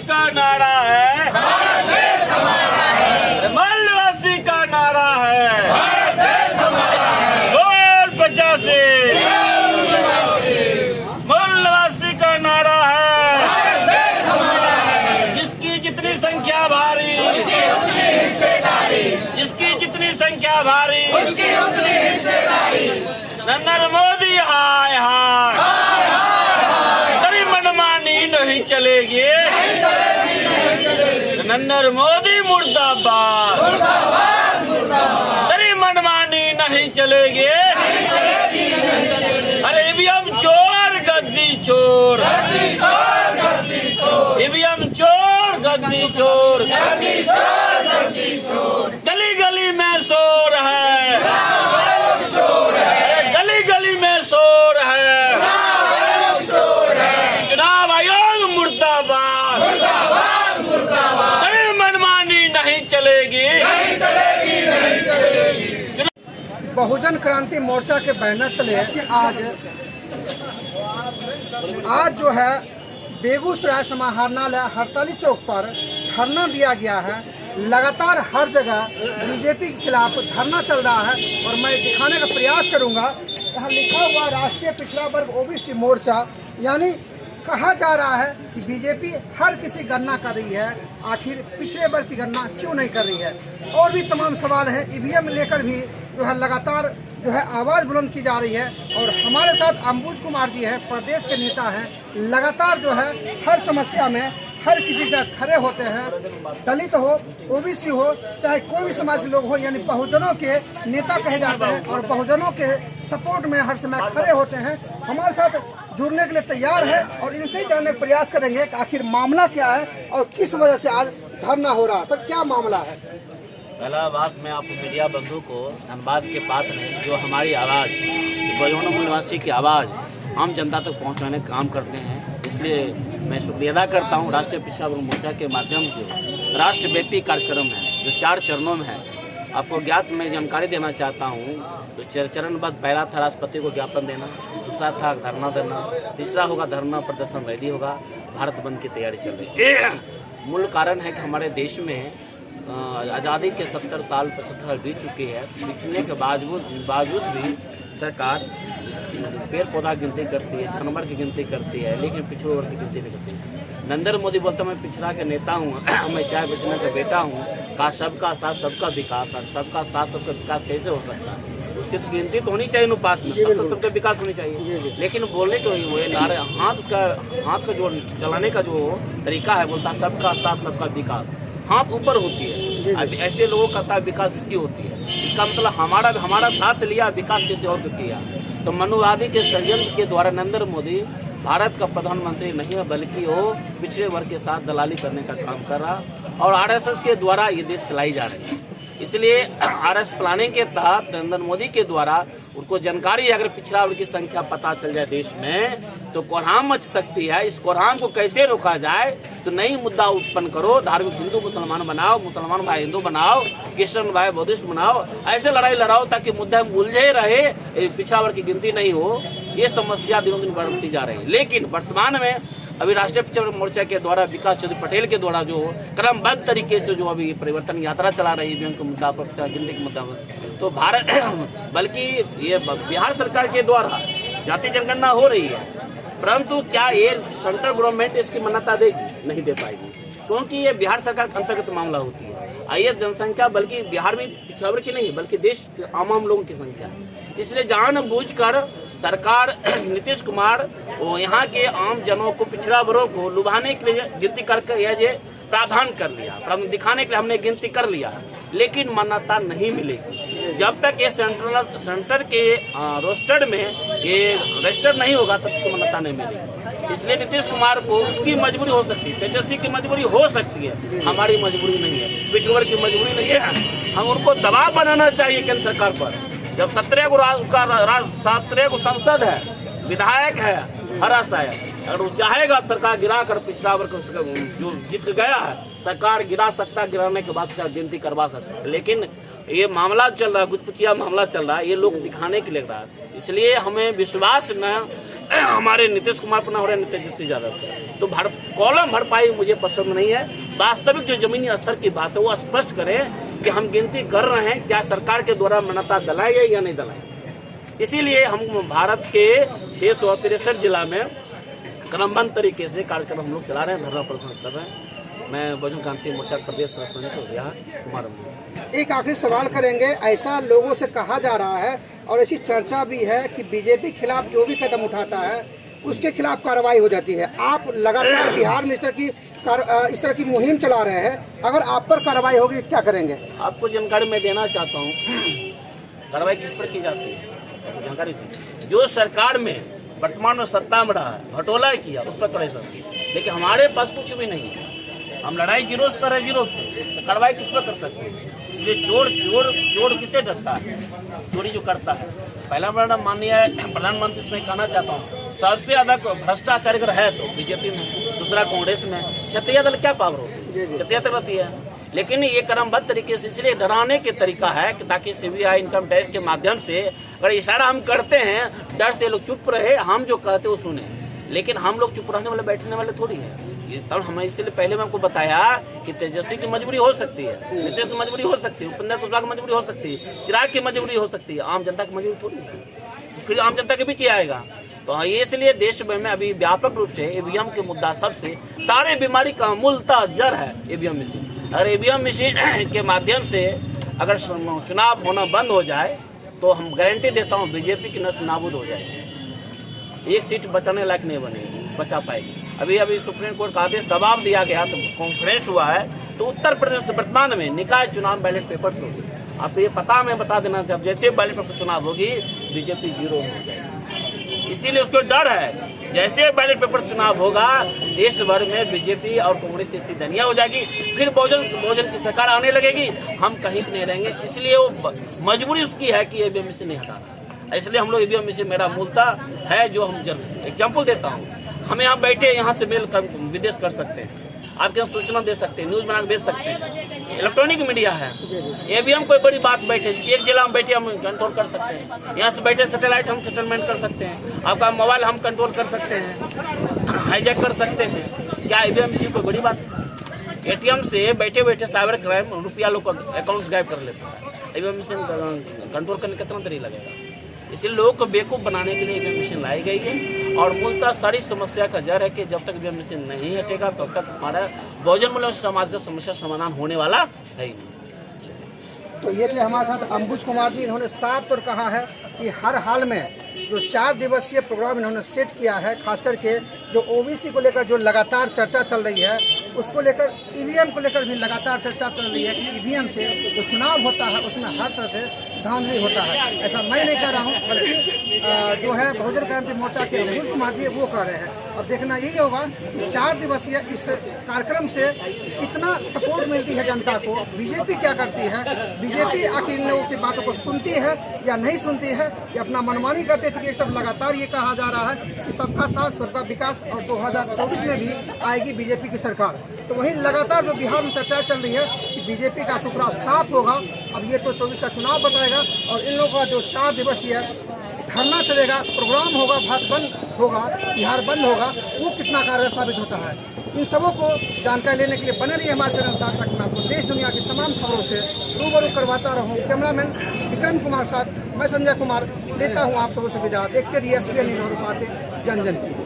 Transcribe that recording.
का नारा है, भारत देश हमारा है, मल्लवासी का नारा है, भारत देश हमारा है, बोल 85, निवासी, मल्लवासी का नारा है, भारत देश हमारा है, जिसकी जितनी संख्या भारी, उसकी उतनी हिस्सेदारी, जिसकी जितनी संख्या भारी, उसकी उतनी हिस्सेदारी, नरेंद्र मोदी हाय हाय, तेरी मनमानी नहीं चलेगी, नहीं चलेगी, नहीं चलेगी, नरेंद्र मोदी मुर्दाबाद, मुर्दाबाद, मुर्दाबाद, तेरी मनमानी नहीं चलेगी, नहीं चलेगी, नहीं चलेगी, अरे ईवीएम चोर गद्दी चोर, गद्दी चोर, गद्दी चोर, ईवीएम चोर गद्दी चोर, गद्दी चोर, गद्दी चोर, गली गली में शोर है, आयोग चोर है, गली गली में शोर है, आयोग चोर है, चुनाव आयोग मुर्दाबाद, मुर्दाबाद, मुर्दाबाद, तेरी मनमानी नहीं चलेगी, नहीं चलेगी, नहीं चलेगी। बहुजन क्रांति मोर्चा के बैनर तले आज जो है बेगूसराय समाहरणालय हड़ताली चौक पर धरना दिया गया है। लगातार हर जगह बीजेपी के खिलाफ धरना चल रहा है और मैं दिखाने का प्रयास करूंगा। यहाँ लिखा हुआ राष्ट्रीय पिछड़ा वर्ग ओबीसी मोर्चा, यानी कहा जा रहा है कि बीजेपी हर किसी गणना कर रही है, आखिर पिछड़े वर्ग की गणना क्यों नहीं कर रही है। और भी तमाम सवाल हैं, ईवीएम लेकर भी जो है लगातार जो है आवाज़ बुलंद की जा रही है। और हमारे साथ अंबुज कुमार जी हैं, प्रदेश के नेता हैं, लगातार जो है हर समस्या में हर किसी से खड़े होते हैं, दलित हो, ओबीसी हो, चाहे कोई भी समाज के लोग हो, यानी बहुजनों के नेता कहे जाते हैं और बहुजनों के सपोर्ट में हर समय खड़े होते हैं। हमारे साथ जुड़ने के लिए तैयार है और इनसे ही जानने का प्रयास करेंगे कि आखिर मामला क्या है और किस वजह से आज धरना हो रहा है। सर, क्या मामला है? पहला बात, मैं आपको मीडिया बंधु को धन्यवाद के पात्र हैं जो हमारी आवाज़, बजौना निवासी की आवाज़ आम जनता तक पहुंचाने का काम करते हैं। इसलिए मैं शुक्रिया अदा करता हूं। राष्ट्रीय पिछड़ा वर्ग मोर्चा के माध्यम से राष्ट्रव्यापी कार्यक्रम है जो 4 चरणों में है। आपको ज्ञात मैं जानकारी देना चाहता हूं। तो चरणबद्ध पहला था राष्ट्रपति को ज्ञापन देना, दूसरा था धरना देना, तीसरा होगा धरना प्रदर्शन रैली होगा, भारत बंद की तैयारी चल रही है। मूल कारण है कि हमारे देश में आज़ादी के 70 साल 75 साल बीत चुकी है। बीतने के बावजूद भी सरकार पेड़ पौधा गिनती करती है, जानवर की गिनती करती है, लेकिन पिछड़े वर्ग की गिनती नहीं करती। नरेंद्र मोदी बोलता मैं पिछड़ा के नेता हूँ, मैं चाय बेचने का बेटा हूँ, कहा सबका साथ सबका विकास, और सबका साथ सबका विकास कैसे हो सकता है? उसकी तो गिनती तो होनी चाहिए अनुपात में, तब तो सबका विकास होनी चाहिए। लेकिन बोलने के वो नारे हाथ का जो चलाने का जो तरीका है, बोलता सबका साथ सबका विकास, हाथ ऊपर होती है। अब ऐसे लोगों का विकास इसकी होती है। इसका मतलब हमारा साथ लिया, विकास किसी और को किया। तो मनुवादी के षड्यंत्र के द्वारा नरेंद्र मोदी भारत का प्रधानमंत्री नहीं है, बल्कि वो पिछड़े वर्ग के साथ दलाली करने का काम कर रहा और आरएसएस के द्वारा ये देश चलाई जा रही है। इसलिए आरएस प्लानिंग के तहत नरेंद्र मोदी के द्वारा उनको जानकारी है, अगर पिछड़ा वर्ग की संख्या पता चल जाए देश में तो कोरहाम मच सकती है। इस कोरहाम को कैसे रोका जाए, तो नई मुद्दा उत्पन्न करो, धार्मिक हिंदू मुसलमान बनाओ, मुसलमान भाई हिंदू बनाओ, क्रिश्चियन भाई बुद्धिस्ट बनाओ, ऐसे लड़ाई लड़ाओ ताकि मुद्दा उलझे रहे, पिछड़ा वर्ग की गिनती नहीं हो। ये समस्या दिनों दिन बढ़ती जा रही है। लेकिन वर्तमान में अभी राष्ट्रीय पिछड़ा वर्ग मोर्चा के द्वारा विकास चंद्र पटेल के द्वारा जो क्रमबद्ध तरीके से जो अभी परिवर्तन यात्रा चला रही है के मुद्दा पर, गिनती के मुद्दा पर, तो भारत बल्कि ये बिहार सरकार के द्वारा जाति जनगणना हो रही है, परंतु क्या ये सेंट्रल गवर्नमेंट इसकी मान्यता देगी? नहीं दे पाएगी, क्योंकि ये बिहार सरकार के अंतर्गत मामला होती है। आइए जनसंख्या बल्कि बिहार में पिछड़ा वर्ग की नहीं बल्कि देश के आम लोगों की संख्या है। इसलिए जानबूझकर सरकार नीतीश कुमार वो यहाँ के आम जनों को, पिछड़ा वर्गों को लुभाने के लिए गिनती करके यह प्रावधान कर लिया, दिखाने के लिए हमने गिनती कर लिया, लेकिन मान्यता नहीं मिलेगी। जब तक ये सेंटर के रोस्टर में ये रजिस्टर नहीं होगा तब तक मान्यता नहीं मिलेगी। इसलिए नीतीश कुमार को उसकी मजबूरी हो सकती है, तेजस्वी की मजबूरी हो सकती है, हमारी मजबूरी नहीं है, पिछड़े वर्ग की मजबूरी नहीं है। हम उनको दबाव बनाना चाहिए केंद्र सरकार पर। जब 17 को संसद है, विधायक है, हरस है, अगर वो चाहेगा सरकार गिरा कर पिछड़ा वर्ग जो जीत गया है, सरकार गिरा सकता है, गिराने के बाद गिनती करवा सकता है। लेकिन ये मामला चल रहा है, गुजपुचिया मामला चल रहा है, ये लोग दिखाने के लिए रहा है। इसलिए हमें विश्वास न हमारे नीतीश कुमार पर ना हो रहा है तेजस्वी यादव पर। तो कॉलम भरपाई मुझे पसंद नहीं है। वास्तविक जो जमीनी स्तर की बात है वो स्पष्ट करें कि हम गिनती कर रहे हैं, क्या सरकार के द्वारा मान्यता दिलाई है या नहीं दिलाई। इसीलिए हम भारत के 663 जिला में क्रमबद्ध तरीके से कार्यक्रम हम लोग चला रहे हैं, धरना प्रदर्शन कर रहे हैं। मैं बहुजन क्रांति मोर्चा प्रदेश प्रधान बिहार कुमार। एक आखिरी सवाल करेंगे, ऐसा लोगों से कहा जा रहा है और ऐसी चर्चा भी है कि बीजेपी खिलाफ जो भी कदम उठाता है उसके खिलाफ कार्रवाई हो जाती है। आप लगातार बिहार में इस तरह की मुहिम चला रहे हैं, अगर आप पर कार्रवाई होगी तो क्या करेंगे? आपको जानकारी मैं देना चाहता हूँ, कार्रवाई किस पर की जाती है जानकारी। जो सरकार में वर्तमान में सत्ता में रहा है, घटोला किया, उस पर कार्रवाई करती है। लेकिन हमारे पास कुछ भी नहीं है, हम लड़ाई जीरो से कर रहे हैं, जीरो से, तो कार्रवाई किस पर कर सकते हैं? इसलिए चोर किससे डरता है? चोरी जो करता है। पहला मैडम माननीय प्रधानमंत्री से मैं कहना चाहता हूँ, सबसे ज्यादा भ्रष्टाचार अगर है तो बीजेपी में, दूसरा कांग्रेस में। क्षत्रिय दल क्या पावर होती है? क्षत्रिय दल रहती है। लेकिन ये क्रमबद्ध तरीके से इसलिए डराने के तरीका है कि ताकि सीबीआई इनकम टैक्स के माध्यम से अगर इशारा हम करते हैं, डर से लोग चुप रहे, हम जो कहते वो सुने। लेकिन हम लोग चुप रहने वाले, बैठने वाले थोड़ी है। तब हमें इसलिए पहले मैं आपको बताया कि तेजस्वी की मजबूरी हो सकती है, नीतीश की मजबूरी हो सकती है, उपेंद्र कुशवाहा की मजबूरी हो सकती है, चिराग की मजबूरी हो सकती है, आम जनता की मजबूरी थोड़ी है। फिर आम जनता के बीच ही आएगा। तो ये इसलिए देश में अभी व्यापक रूप से ईवीएम के मुद्दा सबसे सारे बीमारी का मूलतः जड़ है ईवीएम मशीन। अगर ईवीएम मशीन के माध्यम से अगर चुनाव होना बंद हो जाए तो हम गारंटी देता हूँ बीजेपी की नस्ल नाबूद हो जाएगी, एक सीट बचाने लायक नहीं बनेगी, बचा पाएगी। अभी सुप्रीम कोर्ट का आदेश दबाव दिया गया, तो कॉन्फ्रेंस हुआ है, तो उत्तर प्रदेश वर्तमान में निकाय चुनाव बैलेट पेपर होगी। आपको ये पता, मैं बता देना चाहता, जैसे बैलेट पेपर चुनाव होगी बीजेपी जीरो हो जाएगी। इसीलिए उसको डर है, जैसे बैलेट पेपर चुनाव होगा देश भर में बीजेपी और कांग्रेस की स्थिति दयनीय हो जाएगी, फिर बहुजन की सरकार आने लगेगी, हम कहीं नहीं रहेंगे। इसलिए वो मजबूरी उसकी है कि ईवीएम मशीन नहीं हटाना। इसलिए हम लोग ईवीएम मशीन मेरा मूलतः है, जो हम एग्जाम्पल देता हूँ, हम यहाँ बैठे यहाँ से मेल विदेश कर सकते हैं, आपके यहाँ सूचना दे सकते हैं, न्यूज बना के भेज सकते हैं, इलेक्ट्रॉनिक मीडिया है। ईवीएम कोई बड़ी बात बैठे, एक जिला में बैठे हम कंट्रोल कर सकते हैं, यहाँ से बैठे सैटेलाइट हम सेटलमेंट कर सकते हैं, आपका मोबाइल हम कंट्रोल कर सकते हैं, हाईजैक कर सकते हैं। क्या ईवीएम मशीन कोई बड़ी बात? एटीएम से बैठे बैठे साइबर क्राइम रुपया लोग अकाउंट गायब कर लेता है। ईवीएम मशीन कंट्रोल करने कितना देरी लगेगा? इसलिए लोगों को बेवकूफ़ बनाने के लिए ईवीएम मशीन लाई गई है। और मूलतः सारी समस्या का जड़ है कि जब तक ईवीएम मशीन नहीं हटेगा तब तक हमारा बहुजन मूल्य समाज का समस्या समाधान होने वाला है ही नहीं। तो ये थे हमारे साथ अंबुज कुमार जी, इन्होंने साफ तौर कहा है कि हर हाल में जो 4 दिवसीय प्रोग्राम इन्होंने सेट किया है, खास करके जो ओबीसी को लेकर जो लगातार चर्चा चल रही है, उसको लेकर ईवीएम को लेकर भी लगातार चर्चा चल रही है कि ईवीएम से जो चुनाव होता है उसमें हर तरह से धांधली होता है। ऐसा मैं नहीं कह रहा हूँ, बल्कि जो है बहुजन क्रांति मोर्चा के अंबुज कुमार जी वो कह रहे हैं। अब देखना यही होगा कि 4 दिवसीय इस कार्यक्रम से कितना सपोर्ट मिलती है जनता को, बीजेपी क्या करती है, बीजेपी आखिर इन लोगों की बातों को सुनती है या नहीं सुनती है, या अपना मनमानी करते। चूँकि एक तरफ लगातार ये कहा जा रहा है कि सबका साथ सबका विकास और 2024 में भी आएगी बीजेपी की सरकार, तो वहीं लगातार जो बिहार में चर्चा चल रही है कि बीजेपी का सुखराव साफ होगा। अब ये तो 24 का चुनाव बताएगा, और इन लोगों का जो 4 दिवसीय धरना चलेगा, प्रोग्राम होगा, भारत बंद होगा, बिहार बंद होगा, वो कितना कारगर साबित होता है। इन सबों को जानकारी लेने के लिए बने रहिए हमारे चैनल साथ, तक मैं आपको देश दुनिया की तमाम खबरों से रूबरू करवाता रहूँ। कैमरामैन विक्रम कुमार साथ मैं संजय कुमार लेता हूँ आप सबों से विदा। देखते रहिए SBN न्यूज़, बातें जन जन की।